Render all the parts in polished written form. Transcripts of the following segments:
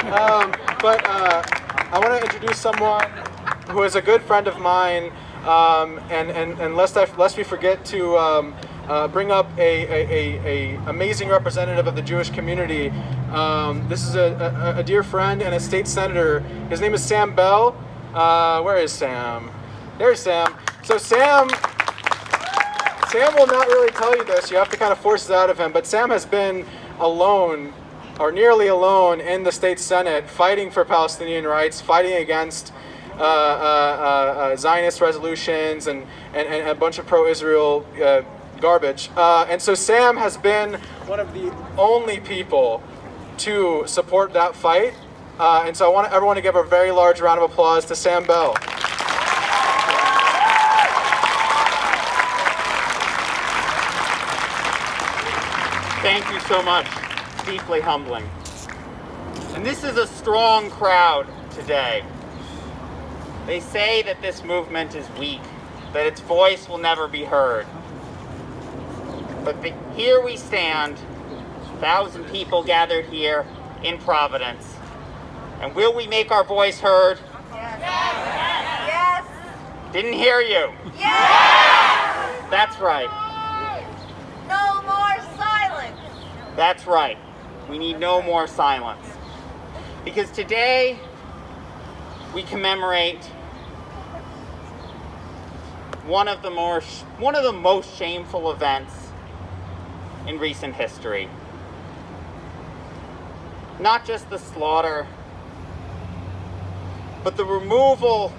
I want to introduce someone who is a good friend of mine, and lest we forget to bring up a amazing representative of the Jewish community. This is a dear friend and a state senator. His name is Sam Bell. Where is Sam? There's Sam. So Sam will not really tell you this. You have to kind of force it out of him. But Sam has been alone, or nearly alone, in the state Senate, fighting for Palestinian rights, fighting against Zionist resolutions and a bunch of pro-Israel garbage. And so Sam has been one of the only people to support that fight. And so I want everyone to give a very large round of applause to Sam Bell. Thank you so much. It's deeply humbling. And this is a strong crowd today. They say that this movement is weak, that its voice will never be heard. But here we stand, 1,000 people gathered here in Providence. And will we make our voice heard? Yes. Yes. Didn't hear you. Yes. That's right. No more silence. That's right. We need no more silence. Because today we commemorate one of the most shameful events in recent history. Not just the slaughter, but the removal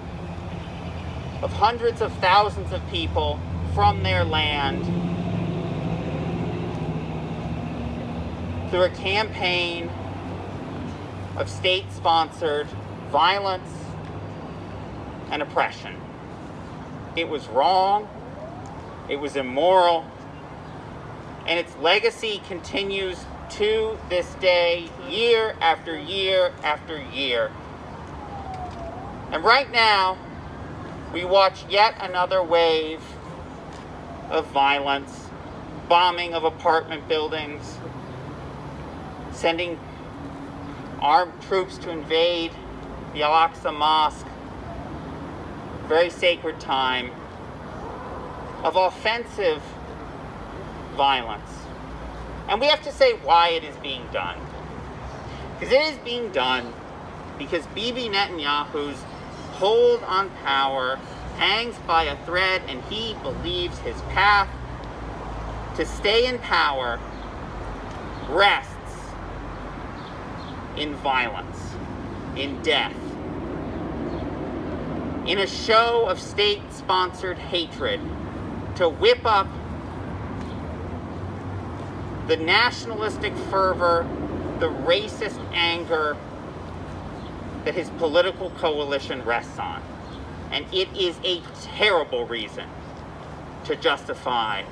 of hundreds of thousands of people from their land through a campaign of state-sponsored violence and oppression. It was wrong, it was immoral, and its legacy continues to this day, year after year after year. And right now, we watch yet another wave of violence, bombing of apartment buildings, sending armed troops to invade the Al-Aqsa Mosque, very sacred time, of offensive violence. And we have to say why it is being done. Because it is being done because Bibi Netanyahu's hold on power hangs by a thread, and he believes his path to stay in power rests in violence, in death, in a show of state-sponsored hatred to whip up the nationalistic fervor, the racist anger that his political coalition rests on. And it is a terrible reason to justify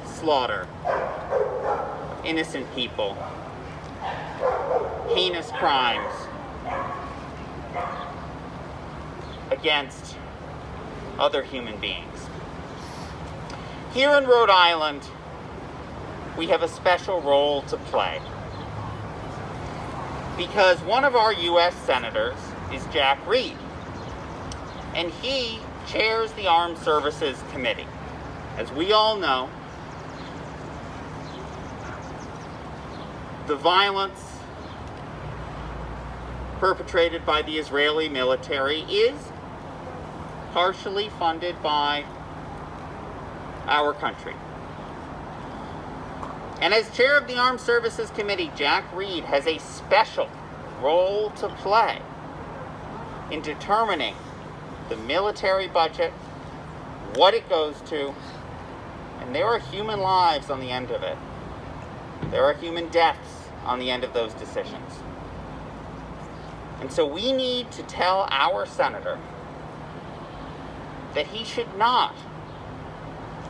slaughter of innocent people, heinous crimes against other human beings. Here in Rhode Island, we have a special role to play because one of our U.S. senators is Jack Reed, and he chairs the Armed Services Committee. As we all know, the violence perpetrated by the Israeli military is partially funded by our country. And as chair of the Armed Services Committee, Jack Reed has a special role to play in determining the military budget, what it goes to, and there are human lives on the end of it. There are human deaths on the end of those decisions. And so we need to tell our senator that he should not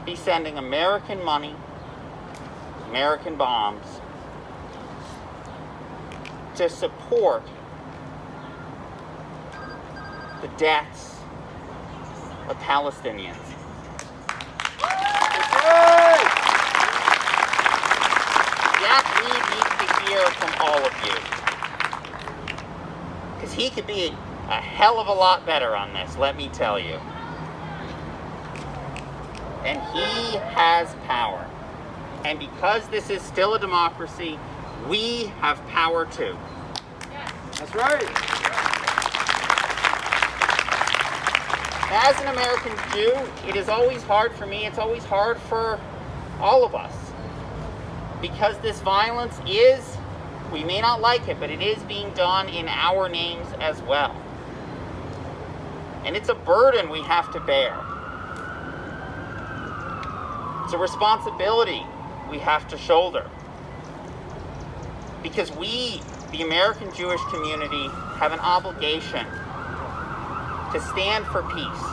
be sending American money, American bombs, to support the deaths of Palestinians. Jack Reed needs to hear from all of you. Because he could be a hell of a lot better on this, let me tell you. And he has power. And because this is still a democracy, we have power too. That's right. As an American Jew, it is always hard for me, it's always hard for all of us. Because this violence is, we may not like it, but it is being done in our names as well. And it's a burden we have to bear. It's a responsibility we have to shoulder. Because we, the American Jewish community, have an obligation to stand for peace,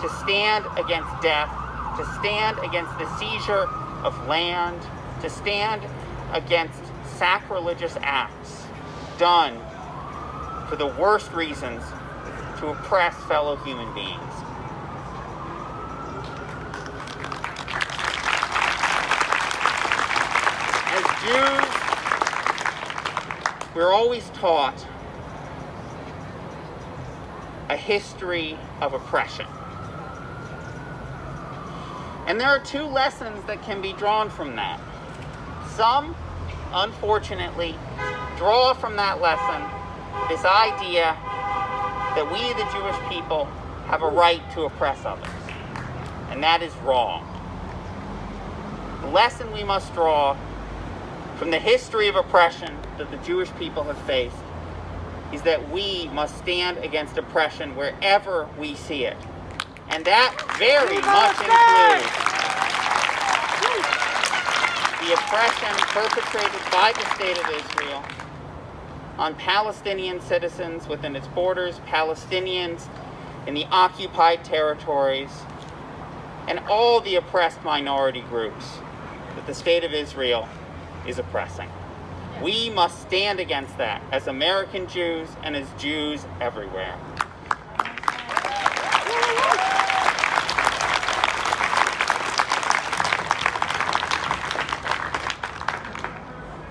to stand against death, to stand against the seizure of land, to stand against sacrilegious acts done for the worst reasons to oppress fellow human beings. As Jews, we're always taught a history of oppression. And there are two lessons that can be drawn from that. Some, unfortunately, draw from that lesson this idea that we, the Jewish people, have a right to oppress others. And that is wrong. The lesson we must draw from the history of oppression that the Jewish people have faced is that we must stand against oppression wherever we see it. And that very much includes the oppression perpetrated by the State of Israel on Palestinian citizens within its borders, Palestinians in the occupied territories, and all the oppressed minority groups that the State of Israel is oppressing. We must stand against that as American Jews and as Jews everywhere.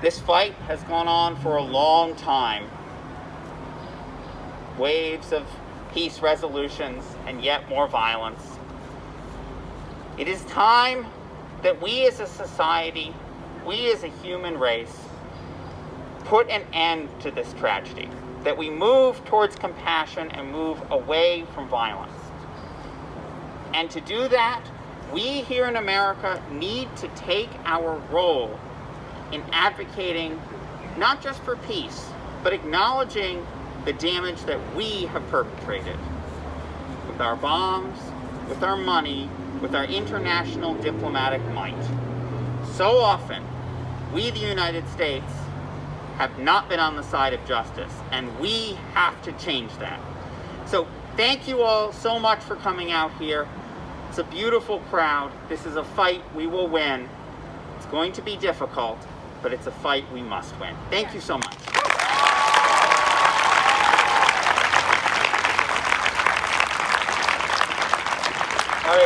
This fight has gone on for a long time. Waves of peace resolutions and yet more violence. It is time that we as a society, we as a human race, put an end to this tragedy. That we move towards compassion and move away from violence. And to do that, we here in America need to take our role in advocating not just for peace, but acknowledging the damage that we have perpetrated with our bombs, with our money, with our international diplomatic might. So often, we, the United States, have not been on the side of justice, and we have to change that. So thank you all so much for coming out here. It's a beautiful crowd. This is a fight we will win. It's going to be difficult, but it's a fight we must win. Thank you so much.